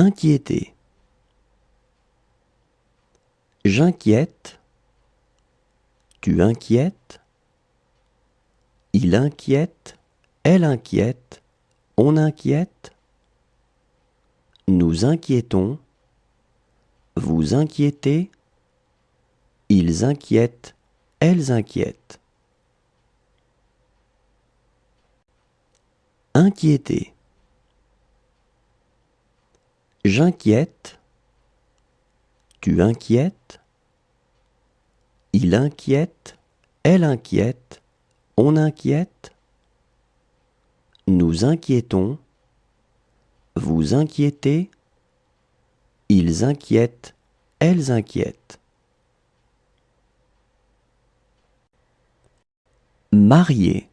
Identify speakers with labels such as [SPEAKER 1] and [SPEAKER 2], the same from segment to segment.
[SPEAKER 1] Inquiéter. J'inquiète. Tu inquiètes. Il inquiète. Elle inquiète. On inquiète. Nous inquiétons. Vous inquiétez. Ils inquiètent. Elles inquiètent. Inquiéter. J'inquiète. Tu inquiètes. Il inquiète. Elle inquiète. On inquiète. Nous inquiétons. Vous inquiétez. Ils inquiètent. Elles inquiètent. Marier.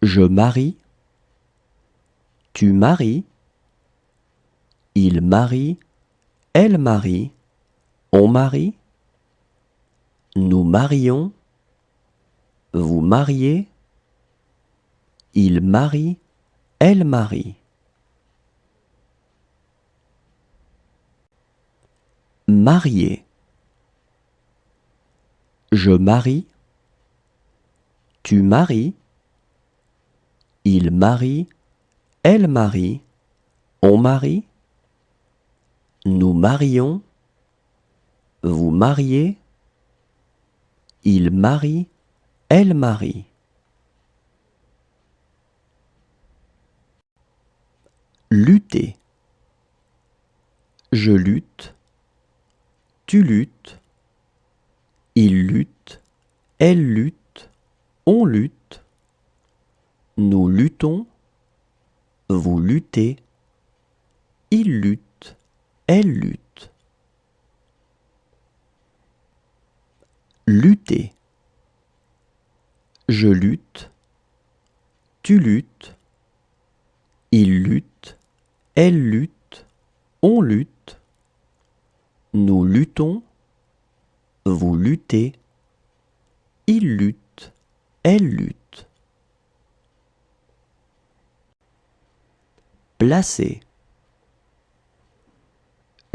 [SPEAKER 1] Je marie. Tu maries. Il marie. Elle marie. On marie. Nous marions. Vous mariez. Il marie. Elle marie. Marier. Je marie. Tu maries. Il marie. Elle marie. On marie. Nous marions. Vous mariez. Il marie. Elle marie. Lutter. Je lutte. Tu luttes. Il lutte. Elle lutte. On lutte. Nous luttons. Vous luttez. Il lutte. Elle lutte. Lutter. Je lutte. Tu luttes. Il lutte. Elle lutte. On lutte. Nous luttons. Vous luttez. Il lutte. Elle lutte. Placer.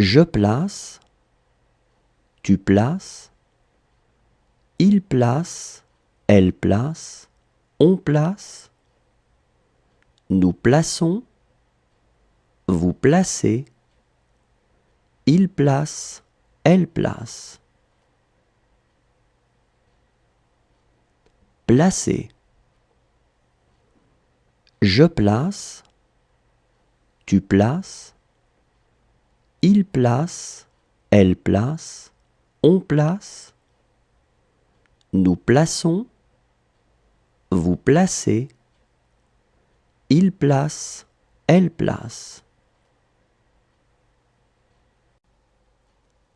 [SPEAKER 1] Je place. Tu places. Il place. Elle place. On place. Nous plaçons. Vous placez. Il place. Elle place. Placer. Je place. Tu places. Il place. Elle place. On place. Nous plaçons. Vous placez. Il place. Elle place.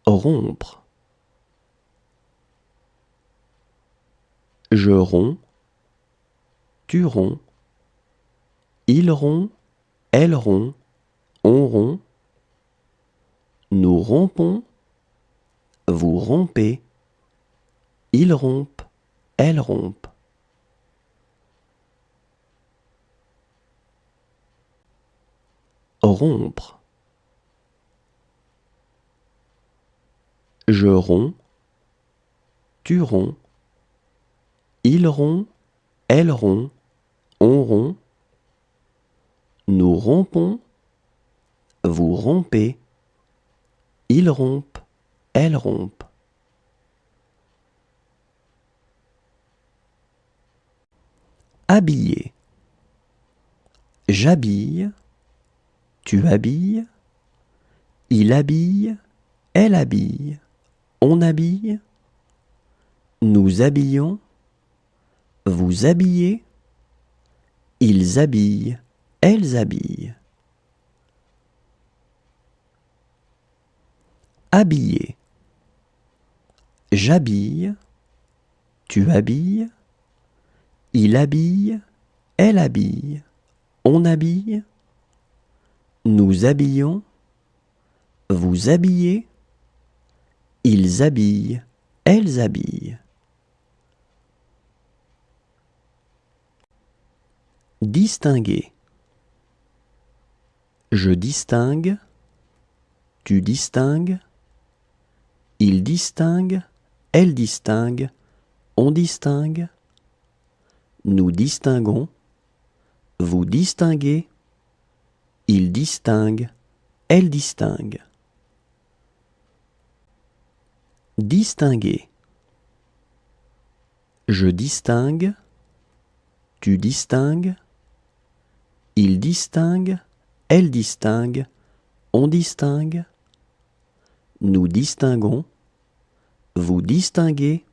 [SPEAKER 1] Rompre. Je romps. Tu romps. Il rompt. Elle rompt. On rompt. Nous rompons. Vous rompez. Ils rompent. Elles rompent. Rompre. Je romps. Tu romps. Il rompt. Elle rompt. On rompt. Nous rompons. Vous rompez. Ils rompent. Elles rompent. Habiller. J'habille. Tu habilles. Il habille. Elle habille. On habille. Nous habillons. Vous habillez. Ils habillent. Elles habillent. Habiller. J'habille. Tu habilles. Il habille. Elle habille. On habille. Nous habillons. Vous habillez. Ils habillent. Elles habillent. Distinguer. Je distingue, tu distingues, il distingue, elle distingue, on distingue, nous distinguons, vous distinguez, il distingue, elle distingue. Distinguer. Je distingue, tu distingues, il distingue, elle distingue, on distingue, nous distinguons, vous distinguez,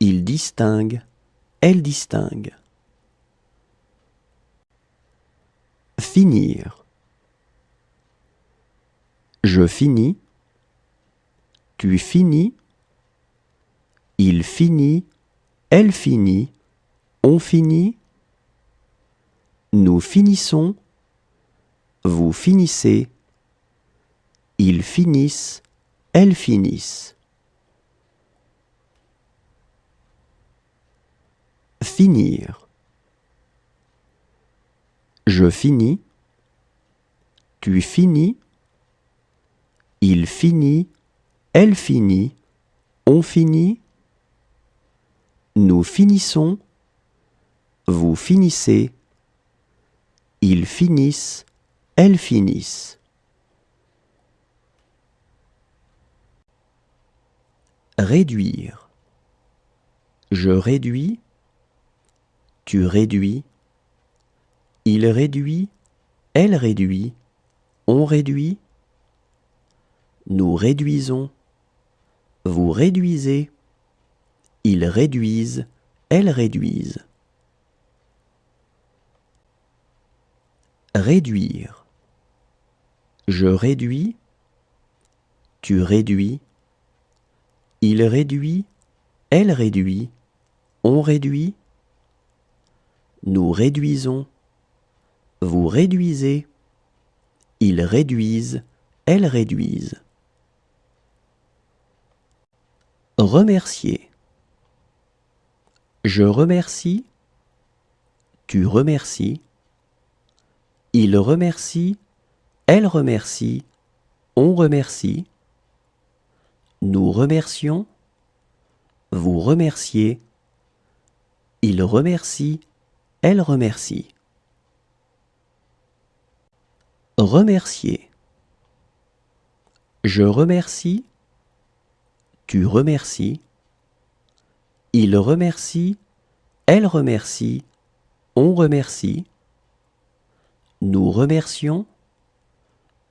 [SPEAKER 1] il distingue, elle distingue. Finir. Je finis, tu finis, il finit, elle finit, on finit, nous finissons, vous finissez, ils finissent, elles finissent. Finir. Je finis, tu finis, il finit, elle finit, on finit, nous finissons, vous finissez, ils finissent, elles finissent. Réduire. Je réduis, tu réduis, il réduit, elle réduit, on réduit, nous réduisons, vous réduisez, ils réduisent, elles réduisent. Réduire. Je réduis, tu réduis, il réduit, elle réduit, on réduit, nous réduisons, vous réduisez, ils réduisent, elles réduisent. Remercier. Je remercie, tu remercies, il remercie, elle remercie, on remercie, nous remercions, vous remerciez, il remercie, elle remercie. Remercier. Je remercie, tu remercies, il remercie, elle remercie, on remercie, nous remercions,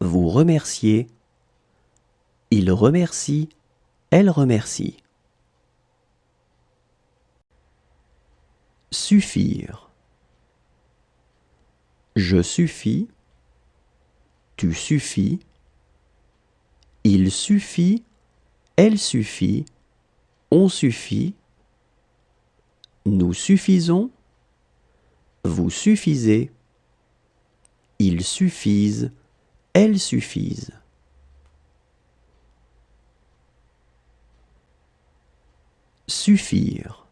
[SPEAKER 1] vous remerciez, il remercie, elle remercie. Suffire. Je suffis, tu suffis, il suffit, elle suffit, on suffit, nous suffisons, vous suffisez, ils suffisent, elles suffisent. Suffire.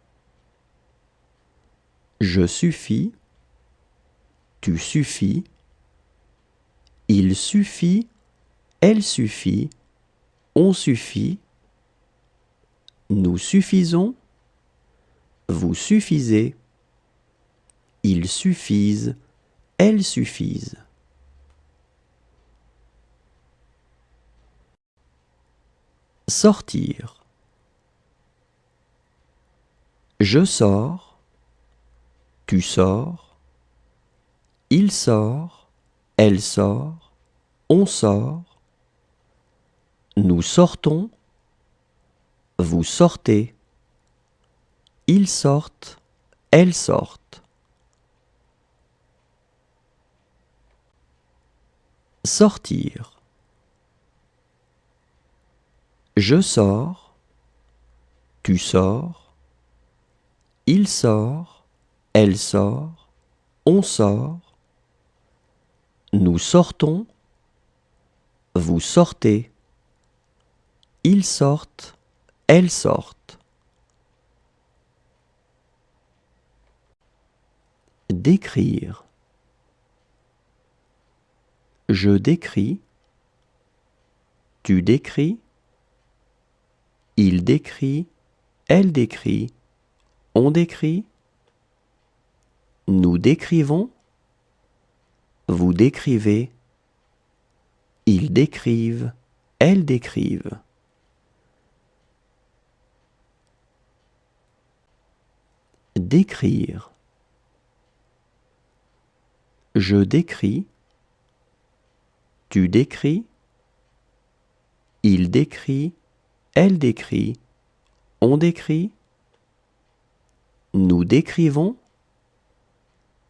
[SPEAKER 1] Je suffis, tu suffis, il suffit, elle suffit, on suffit, nous suffisons, vous suffisez, ils suffisent, elles suffisent. Sortir. Je sors, tu sors, il sort, elle sort, on sort, nous sortons, vous sortez, ils sortent, elles sortent. Sortir. Je sors, tu sors, il sort, elle sort, on sort, nous sortons, vous sortez, ils sortent, elles sortent. Décrire. Je décris. Tu décris. Il décrit. Elle décrit. On décrit. Nous décrivons. Vous décrivez. Ils décrivent. Elles décrivent. Décrire. Je décris. Tu décris. Il décrit. Elle décrit. On décrit. Nous décrivons.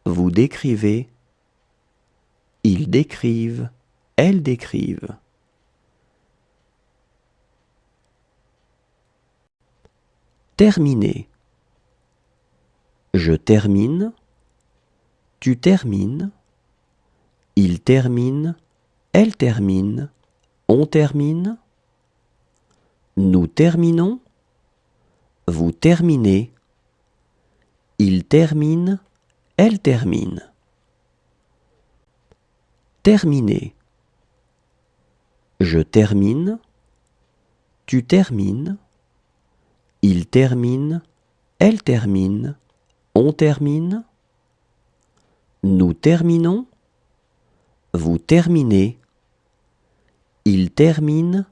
[SPEAKER 1] Vous décrivez. Ils décrivent. Elles décrivent. Terminer. Je termine. Tu termines. Il termine. Elle termine. On termine. Nous terminons. Vous terminez. Il termine. Elle termine. Terminer. Je termine. Tu termines. Il termine. Elle termine. On termine. Nous terminons. Vous terminez. Il termine.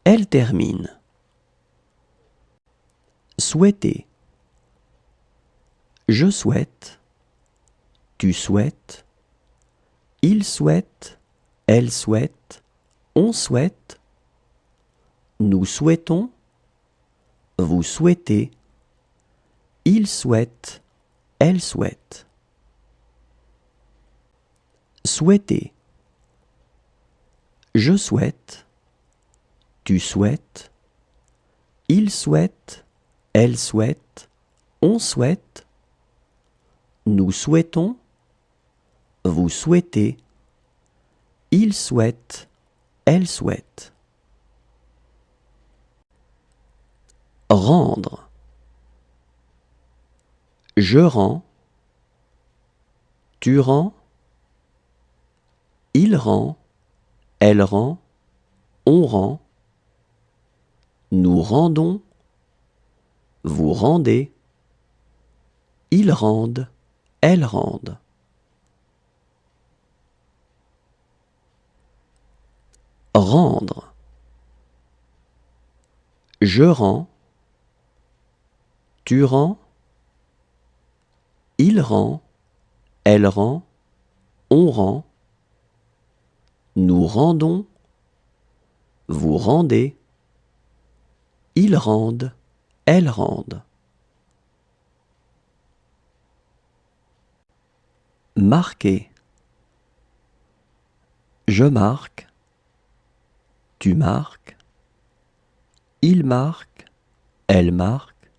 [SPEAKER 1] Elle termine. Souhaiter. Je souhaite. Tu souhaites. Il souhaite. Elle souhaite. On souhaite. Nous souhaitons. Vous souhaitez. Il souhaite. Elle souhaite. Souhaiter. Je souhaite. Tu souhaites. Il souhaite. Elle souhaite. On souhaite. Nous souhaitons. Vous souhaitez. Il souhaite. Elle souhaite. Rendre. Je rends. Tu rends. Il rend. Elle rend. On rend. Nous rendons. Vous rendez. Ils rendent. Elles rendent. Rendre. Je rends. Tu rends. Il rend. Elle rend. On rend. Nous rendons. Vous rendez. Ils rendent. Elles rendent. Marquer. Je marque. Tu marques. Il marque. Elle marque.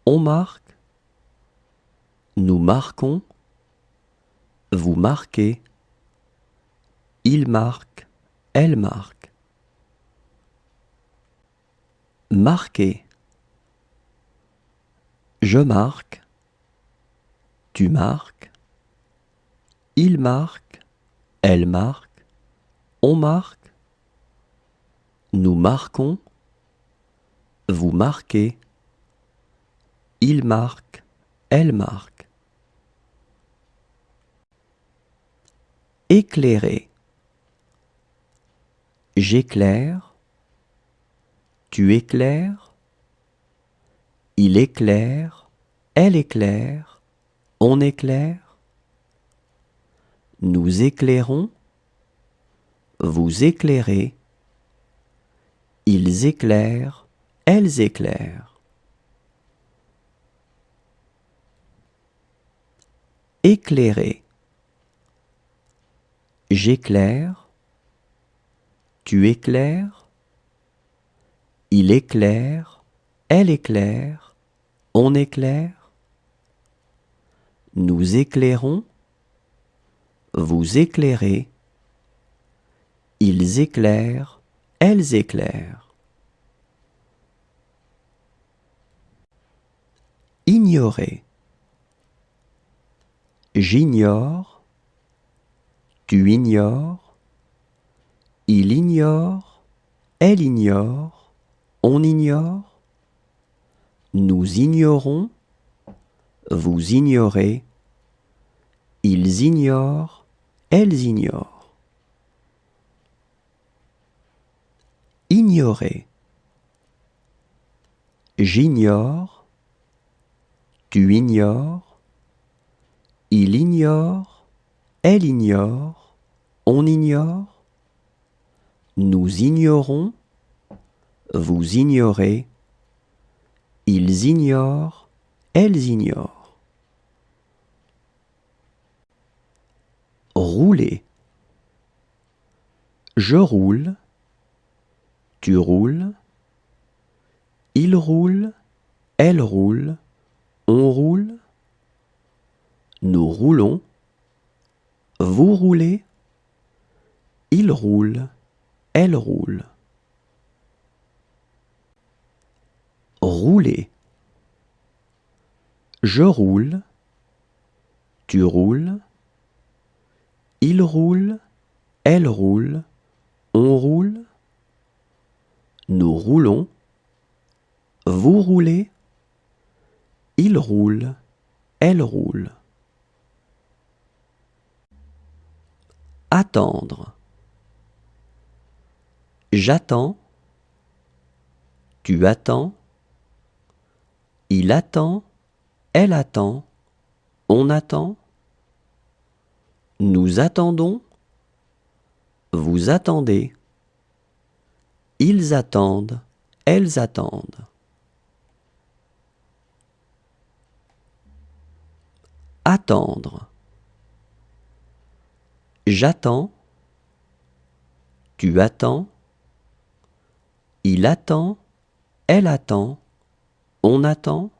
[SPEAKER 1] On marque. Nous marquons. Vous marquez. Il marque. Elle marque. Marquer. Je marque. Tu marques. Il marque. Elle marque. On marque. Nous marquons. Vous marquez. Il marque. Elle marque. Éclairer. J'éclaire. Tu éclaires. Il éclaire. Elle éclaire. On éclaire. Nous éclairons. Vous éclairez. Ils éclairent. Elles éclairent. Éclairer. J'éclaire. Tu éclaires. Il éclaire. Elle éclaire. On éclaire. Nous éclairons. Vous éclairez. Ils éclairent. Elles éclairent. Ignorer. J'ignore. Tu ignores. Il ignore, elle ignore, on ignore. Nous ignorons, vous ignorez. Ils ignorent, elles ignorent. Ignorer. J'ignore, tu ignores. Il ignore, elle ignore, on ignore. Nous ignorons, vous ignorez. Ils ignorent, elles ignorent. Rouler. Je roule, tu roules. Il roule, elle roule, on roule. Nous roulons, vous roulez. Il roule, elle roule. Rouler. Je roule, tu roules. Il roule, elle roule, on roule. Nous roulons, vous roulez. Il roule, elle roule. Attendre. J'attends, tu attends. Il attend, elle attend, on attend. Nous attendons, vous attendez. Ils attendent, elles attendent. Attendre. J'attends, tu attends. Il attend, elle attend, on attend.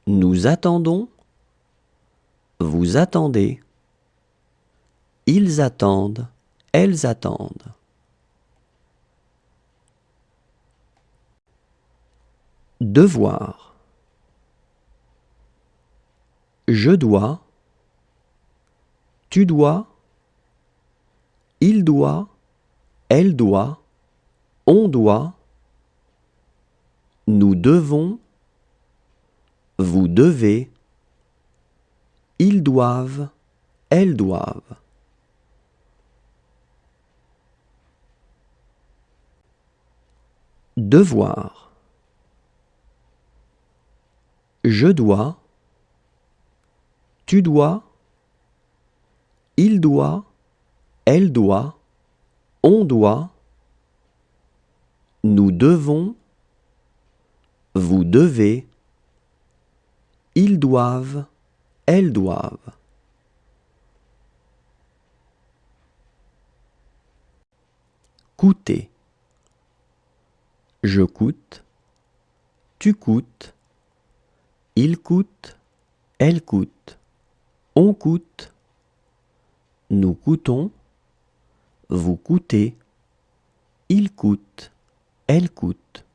[SPEAKER 1] Nous attendons, vous attendez. Ils attendent, elles attendent. Devoir. Je dois, tu dois. Il doit, elle doit, on doit. Nous devons, vous devez. Ils doivent, elles doivent. Devoir. Je dois, tu dois. Il doit, elle doit, on doit. Nous devons, vous devez. Ils doivent, elles doivent. Coûter. Je coûte, tu coûtes. Il coûte, elle coûte, on coûte. Nous coûtons, vous coûtez. Il coûte, elle coûte.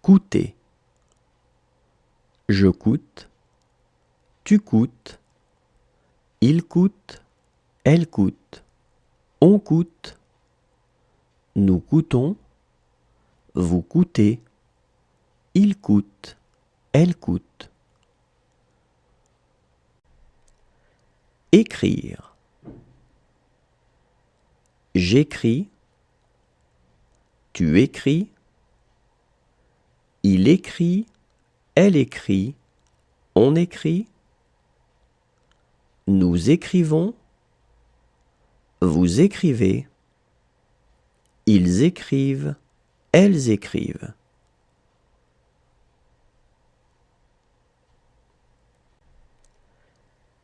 [SPEAKER 1] Coûter. Je coûte, tu coûtes. Il coûte, elle coûte, on coûte. Nous coûtons, vous coûtez. Il coûte, elle coûte. Écrire. J'écris, tu écris. Il écrit, elle écrit, on écrit. Nous écrivons, vous écrivez. Ils écrivent, elles écrivent.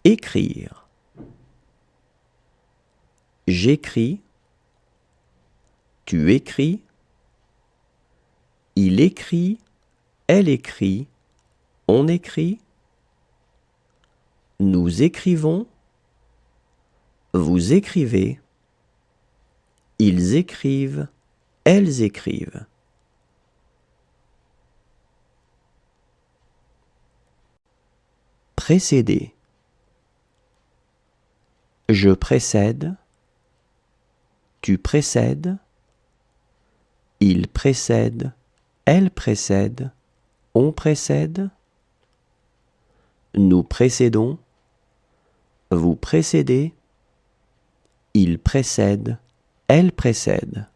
[SPEAKER 1] Écrire. J'écris, tu écris. Il écrit, elle écrit, on écrit. Nous écrivons, vous écrivez. Ils écrivent, elles écrivent. Précéder. Je précède. Tu précèdes. Il précède. Elle précède. On précède. Nous précédons. Vous précédez. Il précède. Elle précède.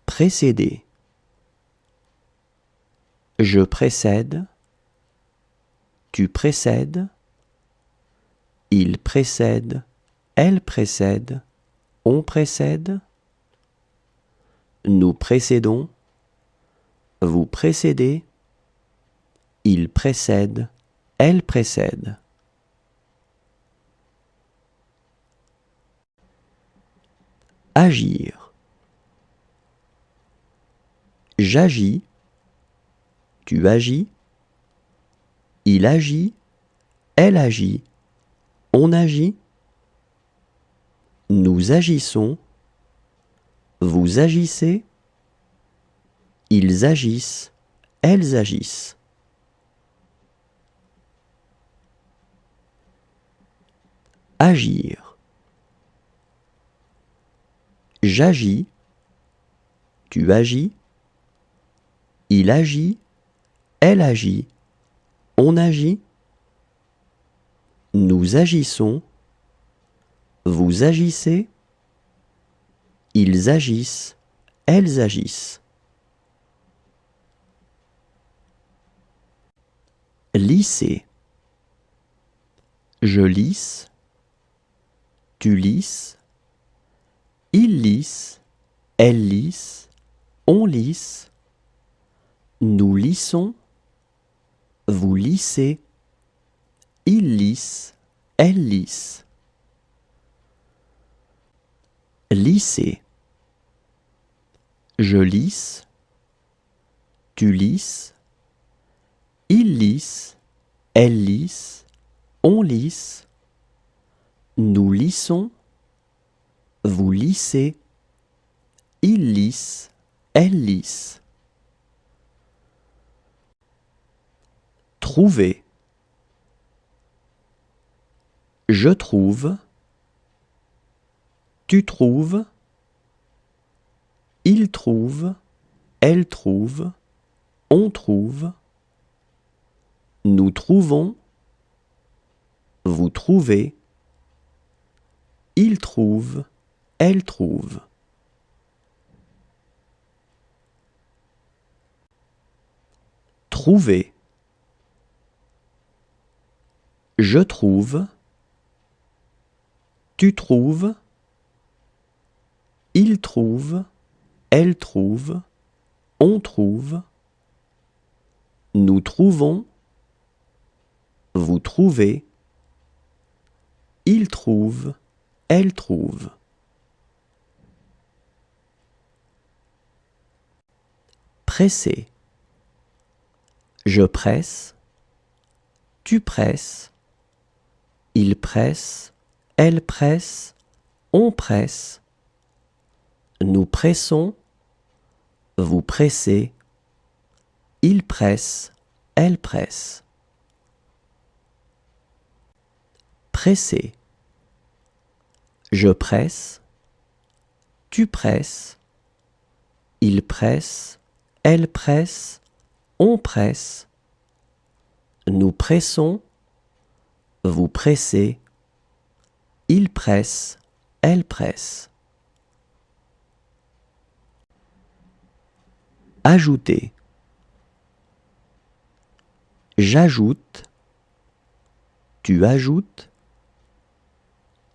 [SPEAKER 1] Précéder. Je précède. Tu précèdes. Il précède. Elle précède. On précède. Nous précédons. Vous précédez. Il précède. Elle précède. Agir. J'agis. Tu agis. Il agit. Elle agit. On agit. Nous agissons. Vous agissez. Ils agissent. Elles agissent. Agir. J'agis. Tu agis. Il agit. Elle agit. On agit. Nous agissons. Vous agissez. Ils agissent. Elles agissent. Lisser. Je lisse. Tu lisses. Il lisse. Elle lisse. On lisse. Nous lissons. Vous lissez. Il lisse. Elle lisse. Lisser. Je lisse. Tu lisses. Il lisse. Elle lisse. On lisse. Nous lissons. Vous lissez. Il lisse. Elle lisse. Trouver. Je trouve. Tu trouves. Il trouve. Elle trouve. On trouve. Nous trouvons. Vous trouvez. Il trouve. Elle trouve. Trouver. Je trouve. Tu trouves. Il trouve. Elle trouve. On trouve. Nous trouvons. Vous trouvez. Il trouve. Elle trouve. Presser. Je presse. Tu presses. Il presse. Elle presse. On presse. Nous pressons. Vous pressez. Il presse. Elle presse. Presser. Je presse. Tu presses. Il presse. Elle presse. On presse. Nous pressons. Vous pressez. Il presse. Elle presse. Ajouter. J'ajoute. Tu ajoutes.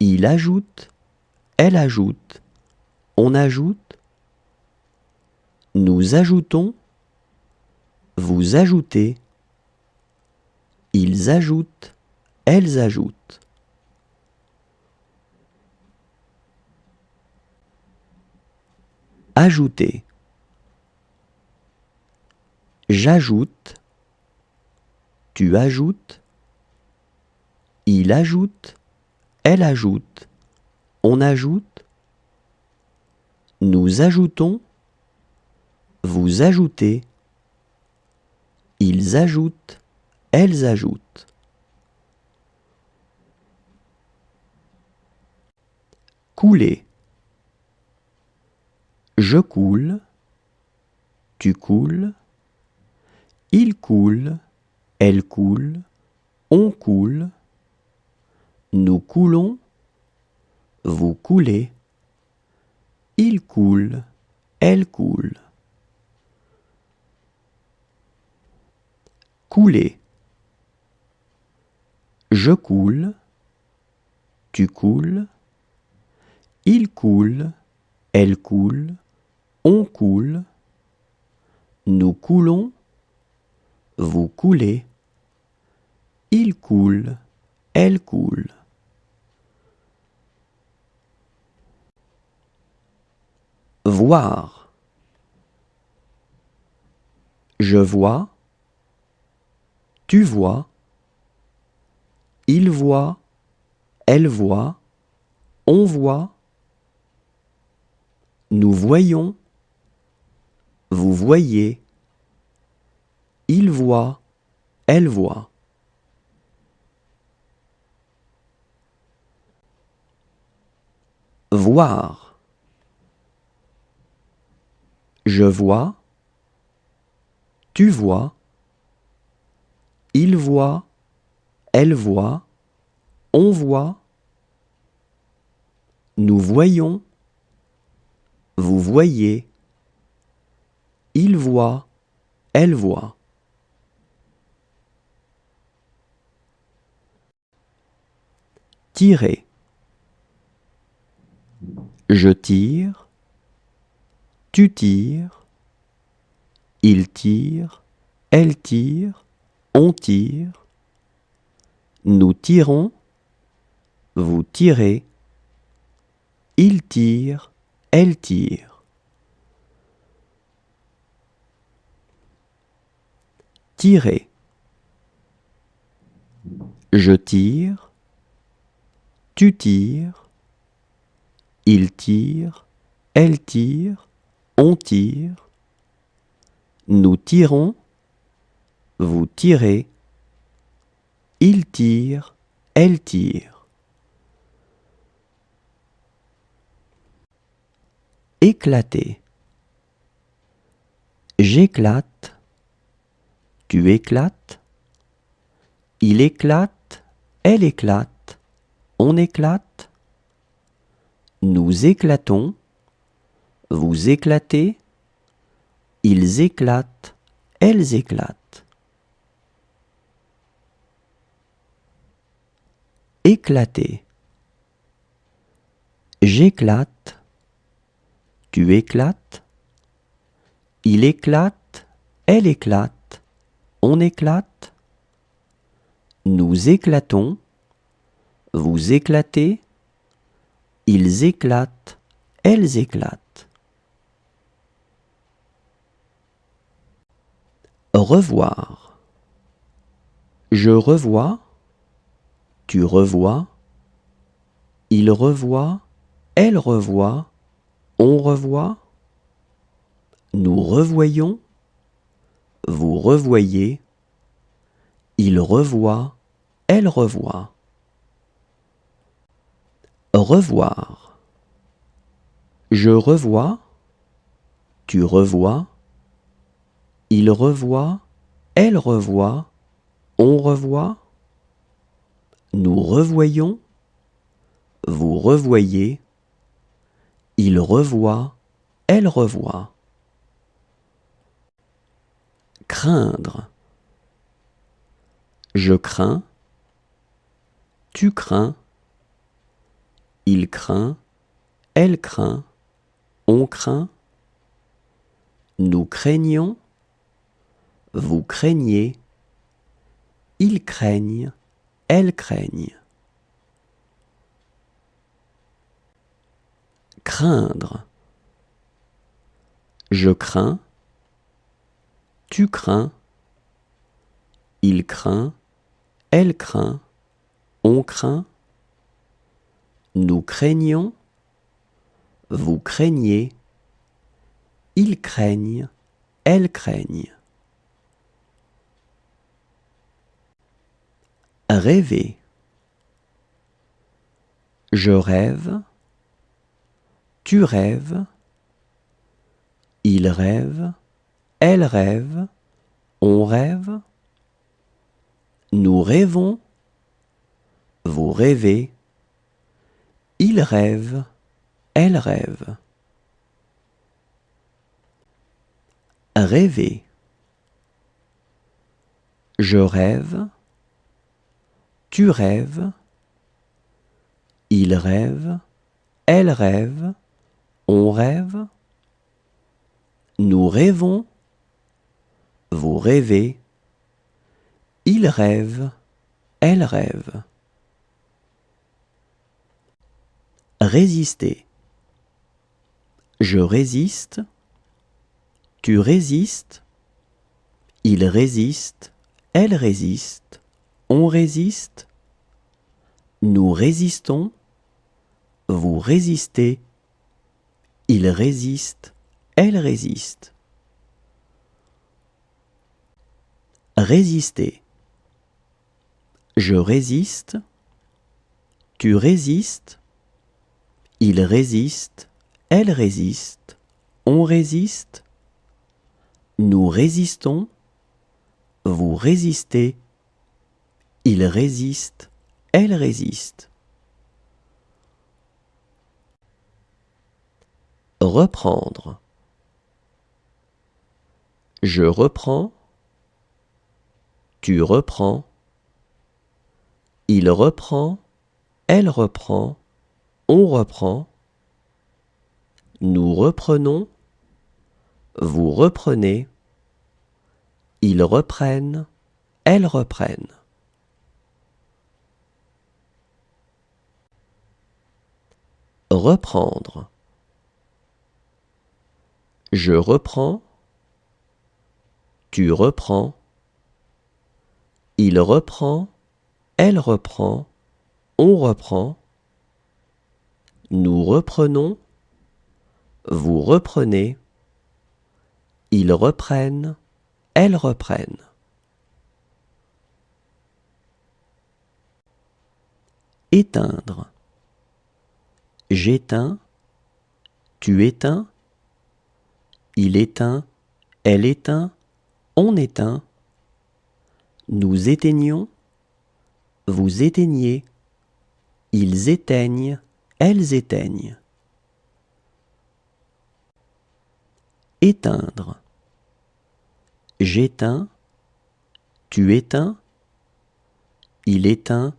[SPEAKER 1] Il ajoute. Elle ajoute. On ajoute. Nous ajoutons. Vous ajoutez. Ils ajoutent. Elles ajoutent. Ajouter. J'ajoute. Tu ajoutes. Il ajoute. Elle ajoute. On ajoute. Nous ajoutons. Vous ajoutez. Ils ajoutent. Elles ajoutent. couler. Je coule, tu coules, il coule, elle coule, on coule, nous coulons, vous coulez, il coule, elle coule. Couler. Je coule, tu coules, il coule, elle coule, on coule, nous coulons, vous coulez, il coule, elle coule. Voir. Je vois, tu vois, il voit, elle voit, on voit, nous voyons, vous voyez, il voit, elle voit. Voir. Je vois, tu vois, il voit, elle voit, on voit, nous voyons, vous voyez, il voit, elle voit. Tirer. Je tire, tu tires, il tire, elle tire, on tire, nous tirons, vous tirez, il tire, elle tire. Tirer. Je tire, tu tires, il tire, elle tire, on tire, nous tirons, vous tirez, il tire, elle tire. Éclater. J'éclate, tu éclates, il éclate, elle éclate, on éclate, nous éclatons, vous éclatez, ils éclatent, elles éclatent. Éclater. J'éclate, tu éclates, il éclate, elle éclate, on éclate, nous éclatons, vous éclatez, ils éclatent, elles éclatent. Revoir. Je revois, tu revois, il revoit, elle revoit, on revoit, nous revoyons, vous revoyez, il revoit, elle revoit. Revoir. Je revois, tu revois, il revoit, elle revoit, on revoit, nous revoyons, vous revoyez, il revoit, elle revoit. Craindre. Je crains, tu crains, il craint, elle craint, on craint, nous craignons, vous craignez, ils craignent, elles craignent. Craindre. Je crains, tu crains, il craint, elle craint, on craint, nous craignons, vous craignez, ils craignent, elles craignent. Rêver. Je rêve, tu rêves, il rêve, elle rêve, on rêve, nous rêvons, vous rêvez, il rêve, elle rêve. Rêver. Je rêve, tu rêves, il rêve, elle rêve, on rêve, nous rêvons, vous rêvez, il rêve, elle rêve. Résister. Je résiste, tu résistes, il résiste, elle résiste, on résiste, nous résistons, vous résistez, il résiste, elle résiste. Résister. Je résiste, tu résistes, il résiste, elle résiste, on résiste, nous résistons, vous résistez, il résiste, elle résiste. Reprendre. Je reprends, tu reprends, il reprend, elle reprend, on reprend, nous reprenons, vous reprenez, ils reprennent, elles reprennent. Reprendre. Je reprends, tu reprends, il reprend, elle reprend, on reprend, nous reprenons, vous reprenez, ils reprennent, elles reprennent. Éteindre. J'éteins, tu éteins, il éteint, elle éteint, on éteint, nous éteignons, vous éteignez, ils éteignent, elles éteignent. Éteindre. J'éteins, tu éteins, il éteint,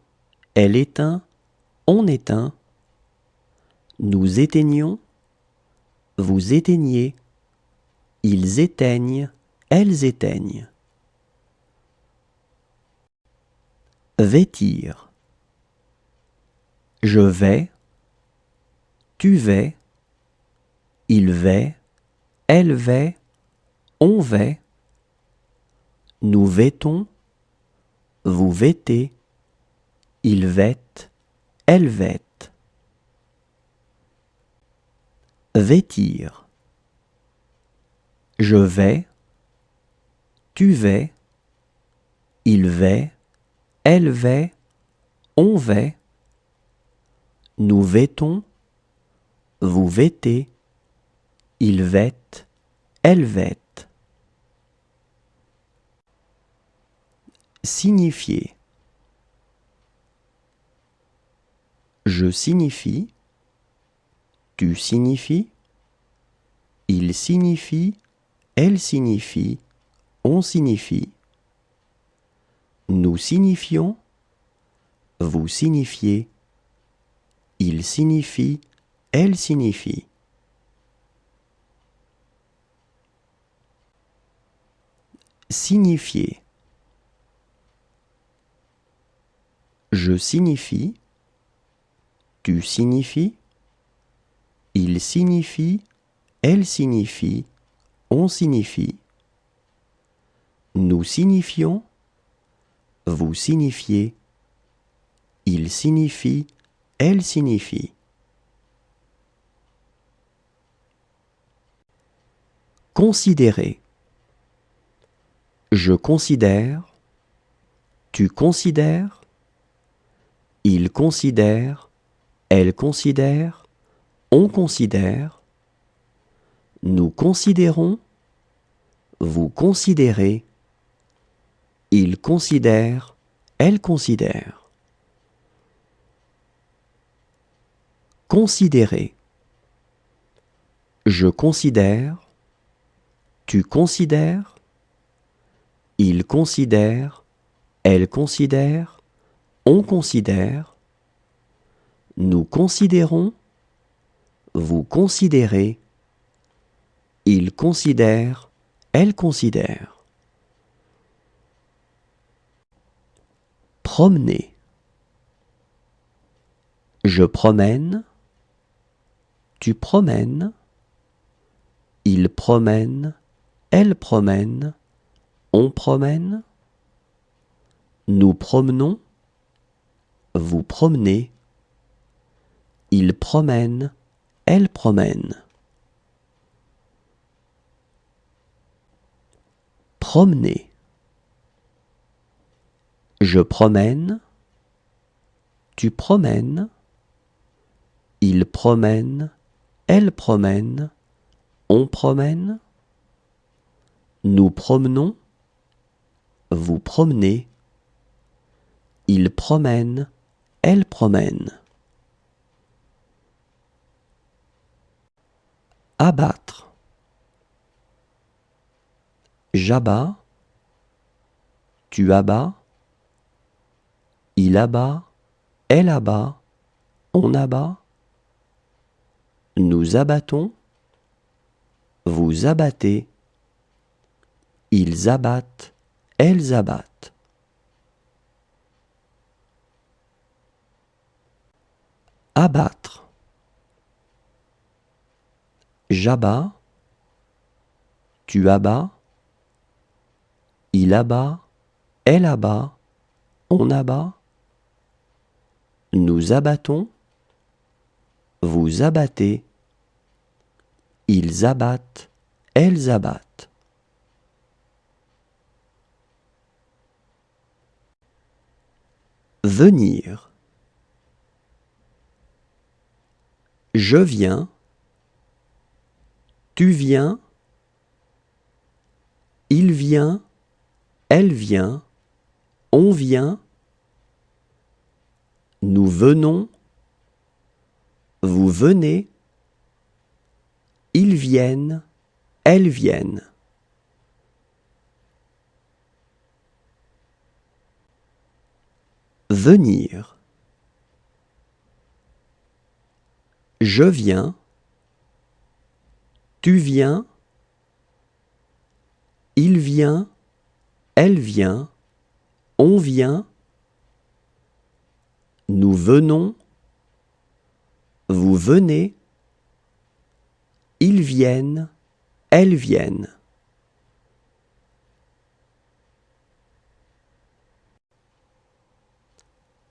[SPEAKER 1] elle éteint, on éteint, nous éteignons, vous éteignez, ils éteignent, elles éteignent. Vêtir. Je vais, tu vais, il va, elle va, on va, nous vêtons, vous vêtez, ils vêtent, elles vêtent. Vêtir. Je vais, tu vas, il va, elle va, on va, nous vêtons, vous vêtez, ils vêtent, elles vêtent. Signifier. Je signifie, tu signifies, il signifie, elle signifie, on signifie, nous signifions, vous signifiez, il signifie, elle signifie. Signifier. Je signifie, tu signifies, il signifie, elle signifie, on signifie, nous signifions, vous signifiez, il signifie, elle signifie. Considérer. Je considère, tu considères, il considère, elle considère, on considère, nous considérons, vous considérez, il considère, elle considère. Considérer. Je considère, tu considères, il considère, elle considère, on considère, nous considérons, vous considérez, il considère, elle considère. Promener. Je promène, tu promènes, il promène, elle promène, on promène, nous promenons, vous promenez, il promène, elle promène. Promener. Je promène, tu promènes, il promène, elle promène, on promène, nous promenons, vous promenez, il promène, elle promène. Abattre. J'abats, tu abats, il abat, elle abat, on abat, nous abattons, vous abattez, ils abattent, elles abattent. Abattre. J'abats, tu abats, il abat, elle abat, on abat, nous abattons, vous abattez, ils abattent, elles abattent. Venir. Je viens, tu viens, il vient, elle vient, on vient, nous venons, vous venez, ils viennent, elles viennent. Venir. Je viens, tu viens, il vient, elle vient, on vient, nous venons, vous venez, ils viennent, elles viennent.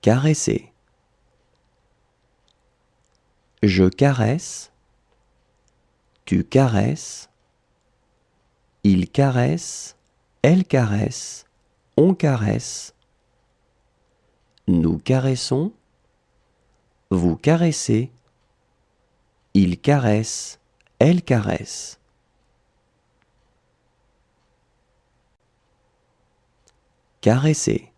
[SPEAKER 1] Caresser. Je caresse, tu caresses, il caresse, elle caresse, on caresse, nous caressons, vous caressez, il caresse, elle caresse. Caresser.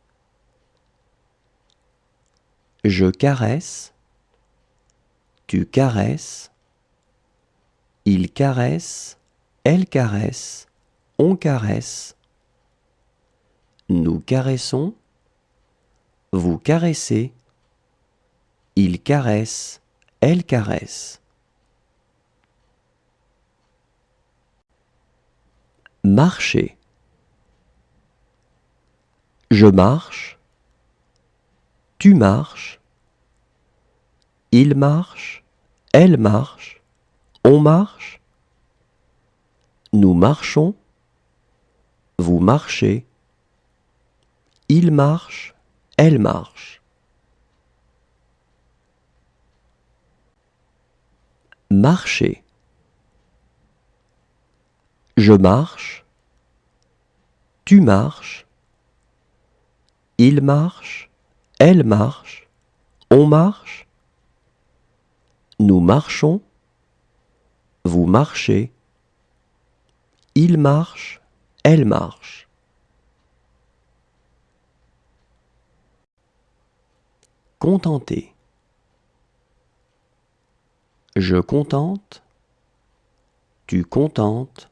[SPEAKER 1] Je caresse, tu caresses, il caresse, elle caresse, on caresse, nous caressons, vous caressez, il caresse, elle caresse. Marcher. Je marche, tu marches, il marche, elle marche, on marche, nous marchons, vous marchez, il marche, elle marche. Marcher. Je marche, tu marches, il marche, elle marche, on marche, nous marchons, vous marchez, il marche, elle marche. Contenter. Je contente, tu contentes,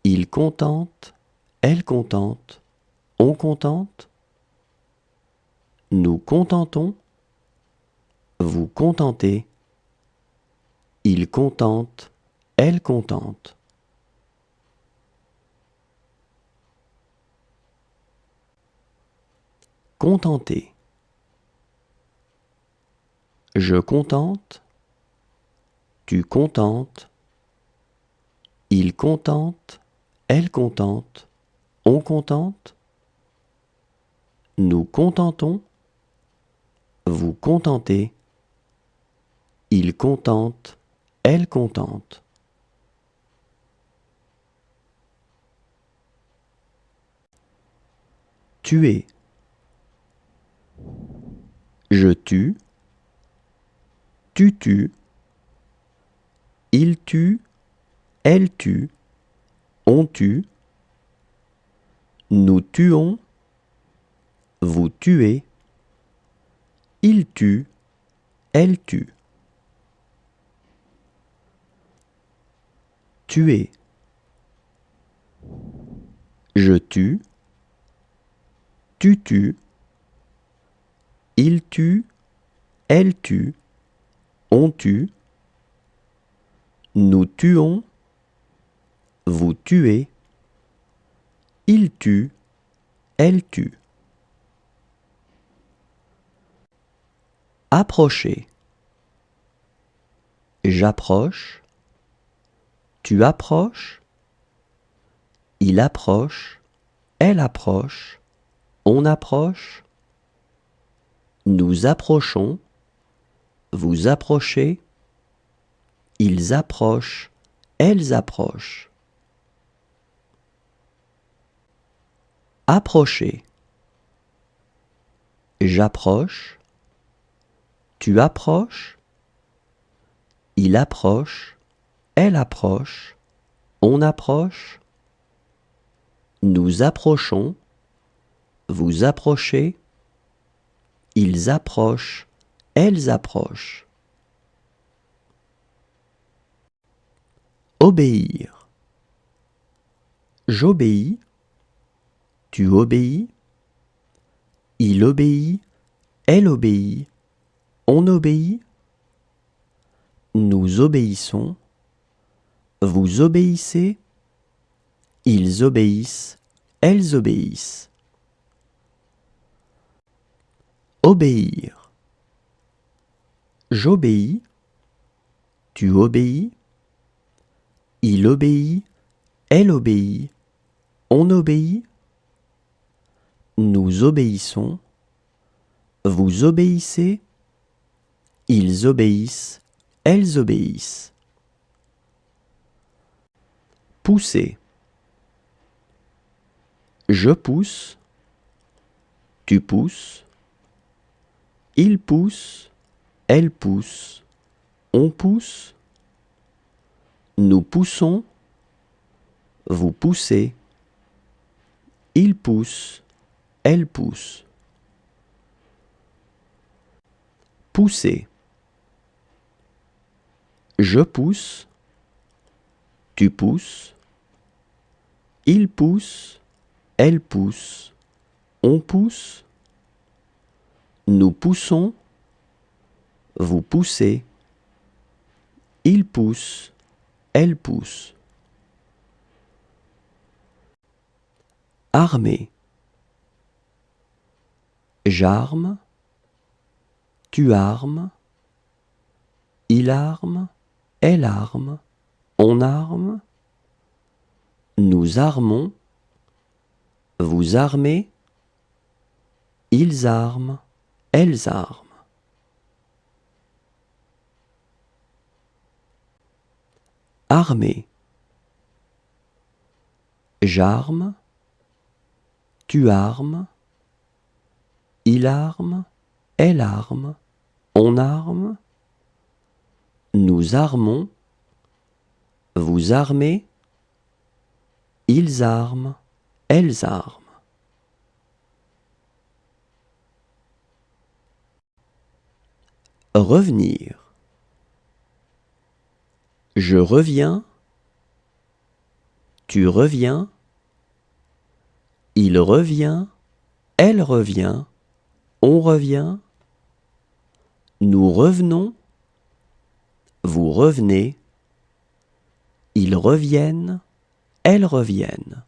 [SPEAKER 1] il contente, elle contente, on contente, nous contentons, vous contentez, il contente, elle contente. Contenter. Je contente, tu contentes, il contente, elle contente, on contente, nous contentons, vous contentez, il contente, elle contente. Tuer. Je tue, tu tues, il tue, elle tue, on tue, nous tuons, vous tuez, il tue, elle tue. Tuer. Je tue, tu tues, il tue, elle tue, on tue, nous tuons, vous tuez, il tue, elle tue. Approcher. J'approche, tu approches, il approche, elle approche, on approche, nous approchons, vous approchez, ils approchent, elles approchent. Approcher. J'approche, tu approches, il approche, elle approche, on approche, nous approchons, vous approchez, ils approchent, elles approchent. Obéir. J'obéis, tu obéis, il obéit, elle obéit, on obéit, nous obéissons, vous obéissez, ils obéissent, elles obéissent. Obéir. J'obéis, tu obéis, il obéit, elle obéit, on obéit, nous obéissons, vous obéissez, ils obéissent, elles obéissent. Pousser. Je pousse, tu pousses, il pousse, elle pousse, on pousse, nous poussons, vous poussez, il pousse, elle pousse. Pousser. Je pousse, tu pousses, il pousse, elle pousse, on pousse, nous poussons, vous poussez, il pousse, elle pousse. Armer. J'arme, tu armes, il arme, elle arme, on arme, nous armons, vous armez, ils arment, elles arment. Armer. J'arme, tu armes, il arme, elle arme, on arme, nous armons, Vous armez, ils arment, elles arment. Revenir. Je reviens, tu reviens, il revient, elle revient, on revient, nous revenons, vous revenez, ils reviennent, elles reviennent.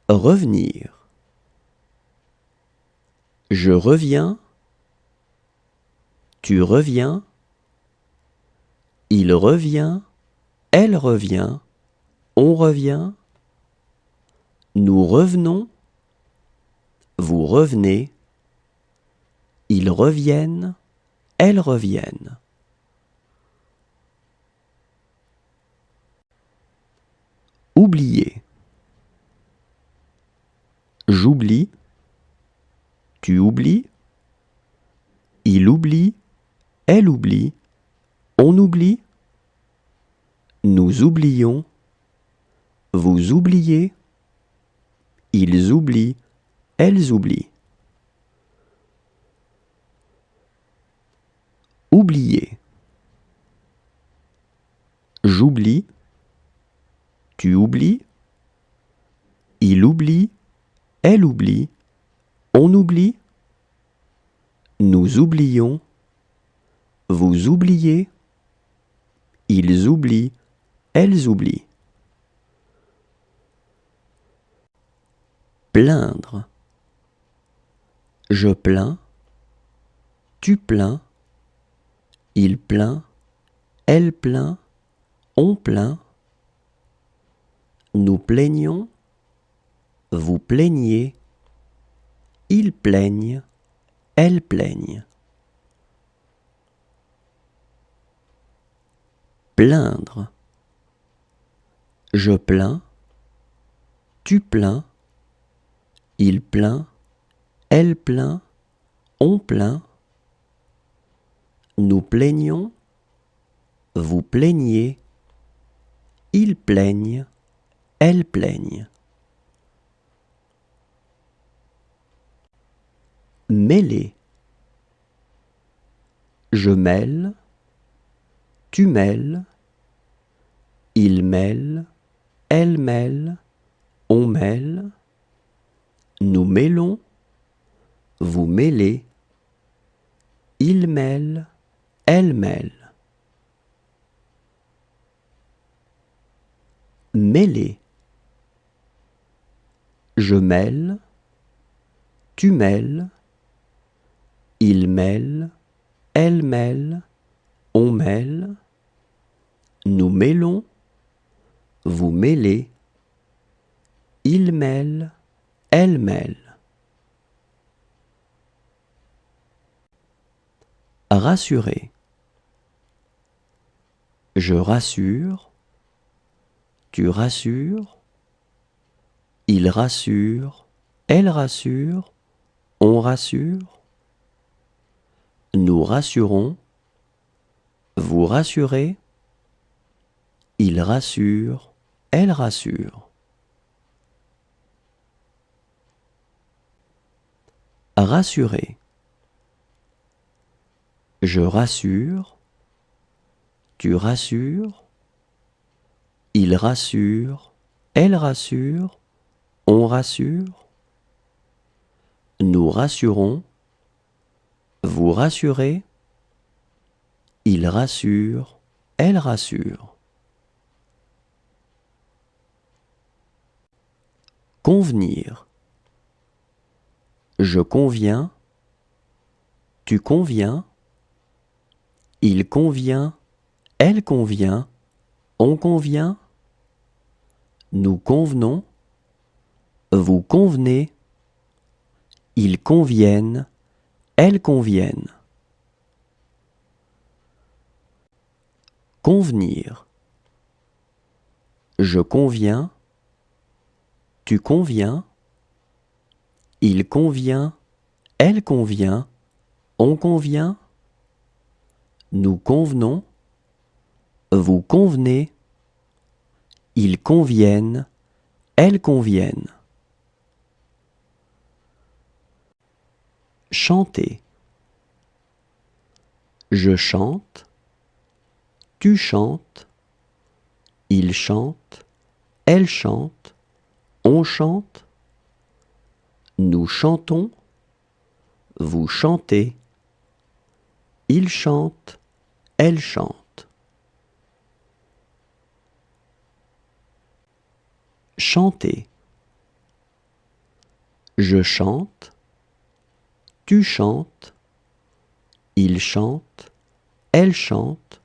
[SPEAKER 1] Revenir. Je reviens, tu reviens, il revient, elle revient, on revient, nous revenons, vous revenez, ils reviennent, elles reviennent. Oublier. J'oublie, tu oublies, il oublie, elle oublie, on oublie, nous oublions, vous oubliez, ils oublient, elles oublient. Oublier. J'oublie, tu oublies, il oublie, elle oublie, on oublie, nous oublions, vous oubliez, ils oublient, elles oublient. Plaindre. Je plains, tu plains, il plaint, elle plaint, on plaint, nous plaignons, vous plaignez, ils plaignent, elles plaignent. Plaindre. Je plains, tu plains, il plaint, elle plaint, on plaint, nous plaignons, vous plaignez, ils plaignent, elles plaignent. Mêler. Je mêle, tu mêles, il mêle, elle mêle, on mêle, nous mêlons, vous mêlez, il mêle, elle mêle. Mêler. Je mêle, tu mêles, il mêle, elle mêle, on mêle, nous mêlons, vous mêlez, il mêle, elle mêle. Rassurer. Je rassure, tu rassures, il rassure, elle rassure, on rassure, nous rassurons, vous rassurez, il rassure, elle rassure. Rassurer. Je rassure, tu rassures, il rassure, elle rassure, on rassure, nous rassurons, vous rassurez, il rassure, elle rassure. Convenir. Je conviens, tu conviens, il convient, elle convient, on convient, nous convenons, vous convenez, ils conviennent, elles conviennent. Convenir. Je conviens, tu conviens, il convient, elle convient, on convient, Nous convenons, vous convenez, ils conviennent, elles conviennent. Chanter. Je chante, tu chantes, il chante, elle chante, on chante, nous chantons, vous chantez, il chante, elle chante. Chanter. Je chante, tu chantes, il chante, elle chante,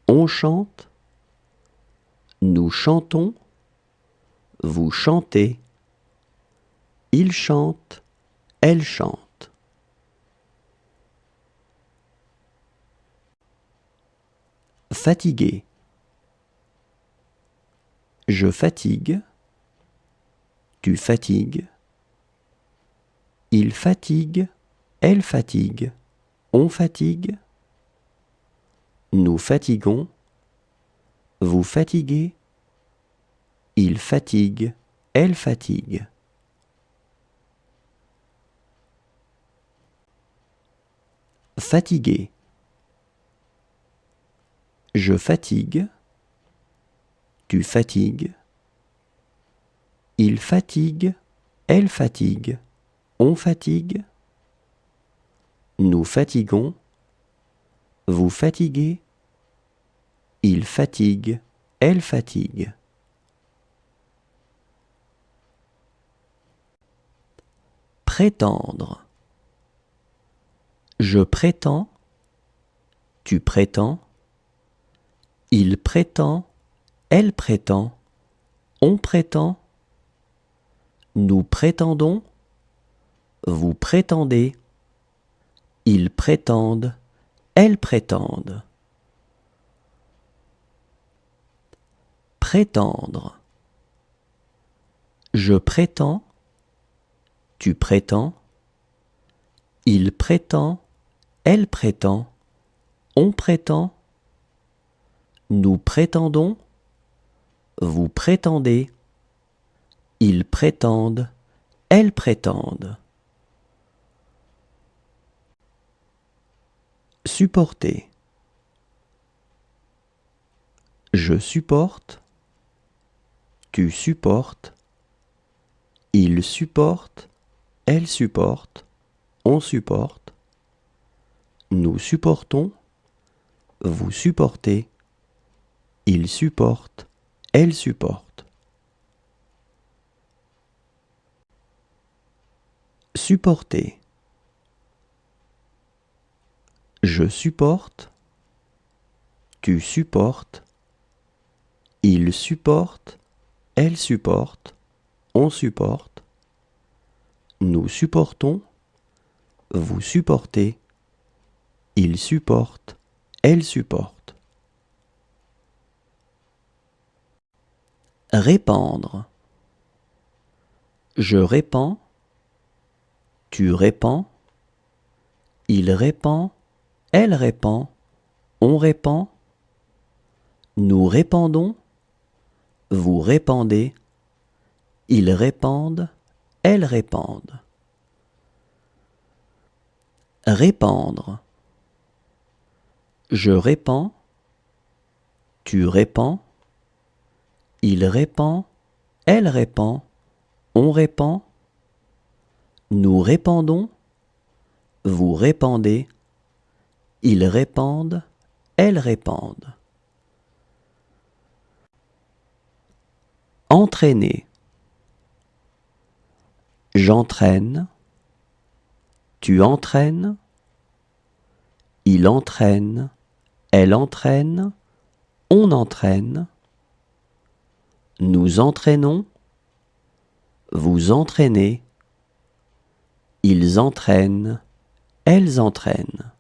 [SPEAKER 1] on chante, nous chantons, vous chantez, il chante, elle chante. Fatigué. Je fatigue, tu fatigues, il fatigue, elle fatigue, on fatigue, nous fatiguons, vous fatiguez, il fatigue, elle fatigue. Fatigué. Je fatigue, tu fatigues, il fatigue, elle fatigue, on fatigue, nous fatiguons, vous fatiguez, il fatigue, elle fatigue. Prétendre. Je prétends, tu prétends, il prétend, elle prétend, on prétend, nous prétendons, vous prétendez, ils prétendent, elles prétendent. Prétendre. Je prétends, tu prétends, il prétend, elle prétend, on prétend, nous prétendons, vous prétendez, ils prétendent, elles prétendent. Supporter. Je supporte, tu supportes, il supporte, elle supporte, on supporte, nous supportons, vous supportez, il supporte, elle supporte. Supporter. Je supporte, tu supportes, il supporte, elle supporte, on supporte, nous supportons, vous supportez, il supporte, elle supporte. Répandre. Je répands, tu répands, il répand, elle répand, on répand, nous répandons, vous répandez, ils répandent, elles répandent. Répandre. Je répands, tu répands, il répand, elle répand, on répand, nous répandons, vous répandez, ils répandent, elles répandent. Entraîner. J'entraîne, tu entraînes, il entraîne, elle entraîne, on entraîne, nous entraînons, vous entraînez, ils entraînent, elles entraînent.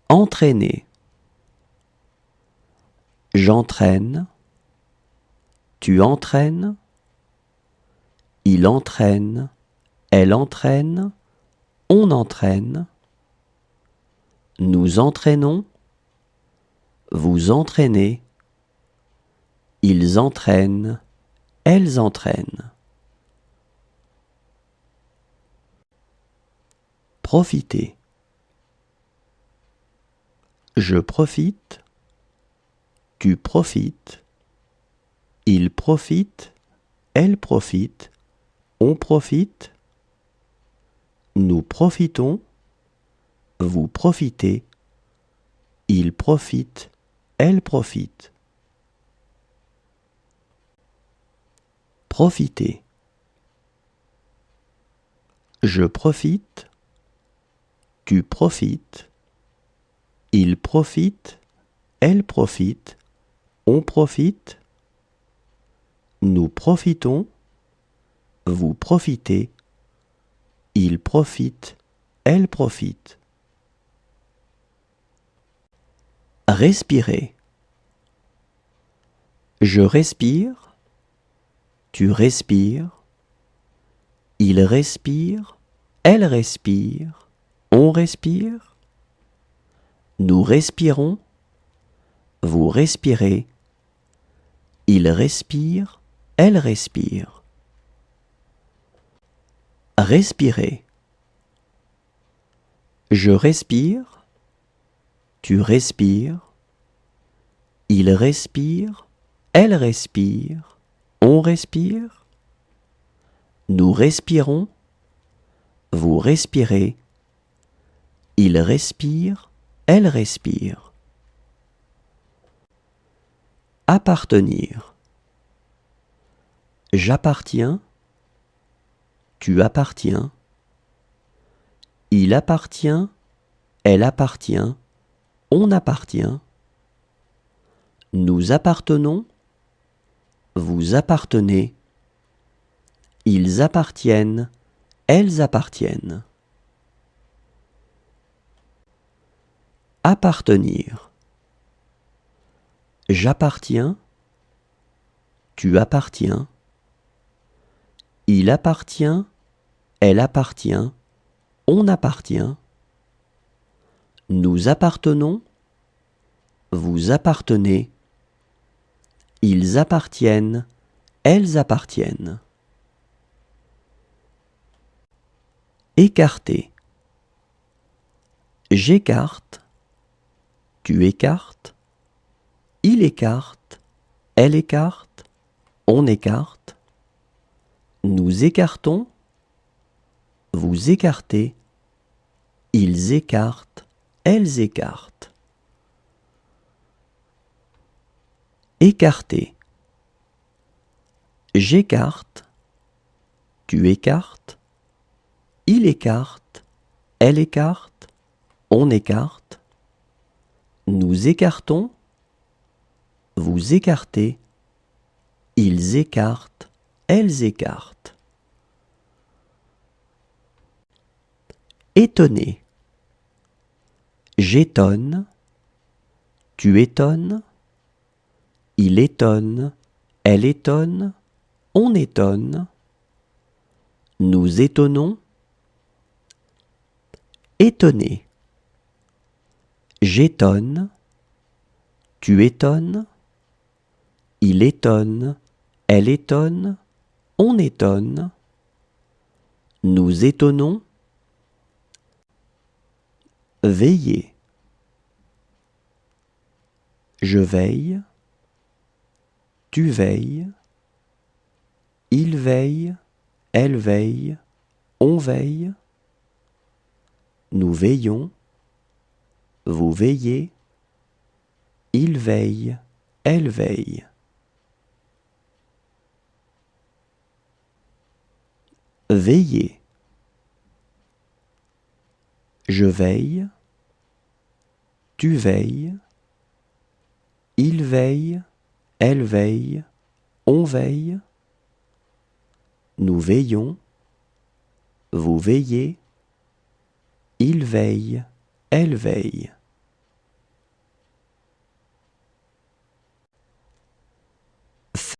[SPEAKER 1] Entraîner. J'entraîne, tu entraînes, il entraîne, elle entraîne, on entraîne, nous entraînons, vous entraînez, ils entraînent, elles entraînent. Profiter. Je profite, tu profites, il profite, elle profite, on profite, nous profitons, vous profitez, il profite, elle profite. Profiter. Je profite, tu profites, il profite, elle profite, on profite, nous profitons, vous profitez, il profite, elle profite. Respirer. Je respire, tu respires, il respire, elle respire, on respire, nous respirons, vous respirez, il respire, elle respire. Respirer. Je respire, tu respires, il respire, elle respire, on respire, nous respirons, vous respirez, il respire, elle respire. Appartenir. J'appartiens, tu appartiens, il appartient, elle appartient, on appartient, nous appartenons, vous appartenez, ils appartiennent, elles appartiennent. Appartenir. J'appartiens, tu appartiens, il appartient, elle appartient, on appartient, nous appartenons, vous appartenez, ils appartiennent, elles appartiennent. Écarter. J'écarte, tu écartes, il écarte, elle écarte, on écarte, nous écartons, vous écartez, ils écartent, elles écartent. Écarter. J'écarte, tu écartes, il écarte, elle écarte, on écarte, nous écartons, vous écartez, ils écartent, elles écartent. Étonner. J'étonne, tu étonnes, il étonne, elle étonne, on étonne, nous étonnons. Étonner. J'étonne, tu étonnes, il étonne, elle étonne, on étonne, nous étonnons. Veiller. Je veille, tu veilles, il veille, elle veille, on veille, nous veillons, vous veillez, il veille, elle veille. Veiller. Je veille, tu veilles, il veille, elle veille, on veille, nous veillons, vous veillez, il veille, elle veille.